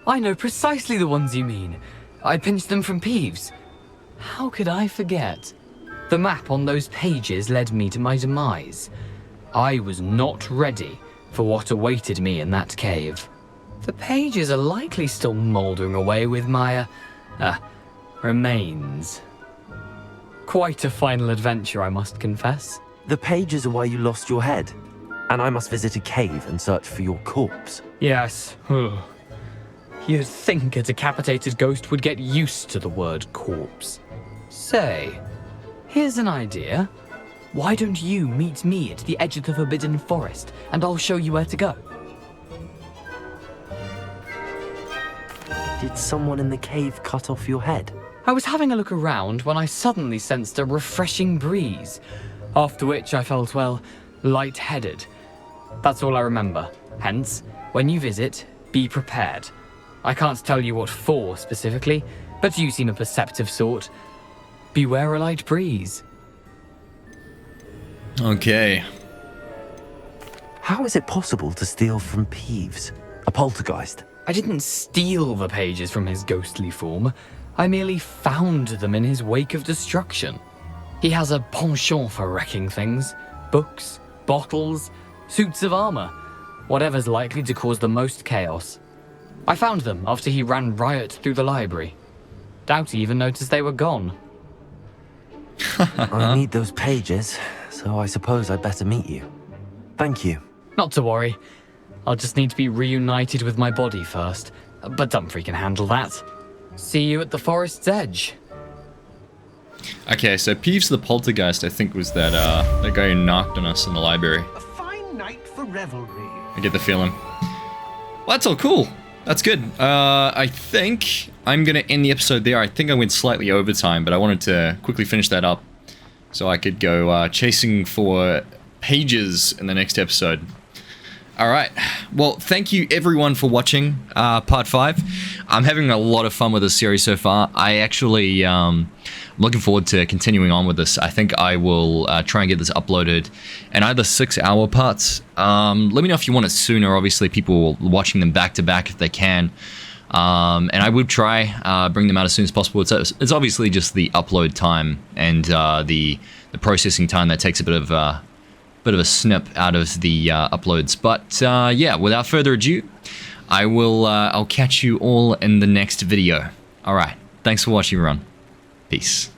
I know precisely the ones you mean. I pinched them from Peeves. How could I forget? The map on those pages led me to my demise. I was not ready for what awaited me in that cave. The pages are likely still mouldering away with my, remains. Quite a final adventure, I must confess. The pages are why you lost your head, and I must visit a cave and search for your corpse. Yes. You'd think a decapitated ghost would get used to the word corpse. Say, here's an idea. Why don't you meet me at the edge of the Forbidden Forest, and I'll show you where to go? Did someone in the cave cut off your head? I was having a look around when I suddenly sensed a refreshing breeze, after which I felt, well, lightheaded. That's all I remember. Hence, when you visit, be prepared. I can't tell you what for specifically, but you seem a perceptive sort. Beware a light breeze. Okay. How is it possible to steal from Peeves, a poltergeist? I didn't steal the pages from his ghostly form. I merely found them in his wake of destruction. He has a penchant for wrecking things. Books, bottles, suits of armor. Whatever's likely to cause the most chaos. I found them after he ran riot through the library. Doubt he even noticed they were gone. I need those pages, so I suppose I'd better meet you. Thank you. Not to worry. I'll just need to be reunited with my body first. But Dumfries can handle that. See you at the forest's edge. Okay, so Peeves the Poltergeist, I think, was that that guy who knocked on us in the library. A fine night for revelry. I get the feeling. Well, that's all cool. That's good. I think I'm gonna end the episode there. I think I went slightly over time, but I wanted to quickly finish that up so I could go chasing for pages in the next episode. Alright, well, thank you everyone for watching part 5. I'm having a lot of fun with this series so far. I actually looking forward to continuing on with this. I think I will try and get this uploaded in either 6-hour parts. Let me know if you want it sooner. Obviously, people watching them back to back if they can. And I would try bring them out as soon as possible. It's obviously just the upload time and the processing time that takes a bit of a snip out of the uploads. But yeah, without further ado, I'll catch you all in the next video. All right, thanks for watching, everyone. Peace.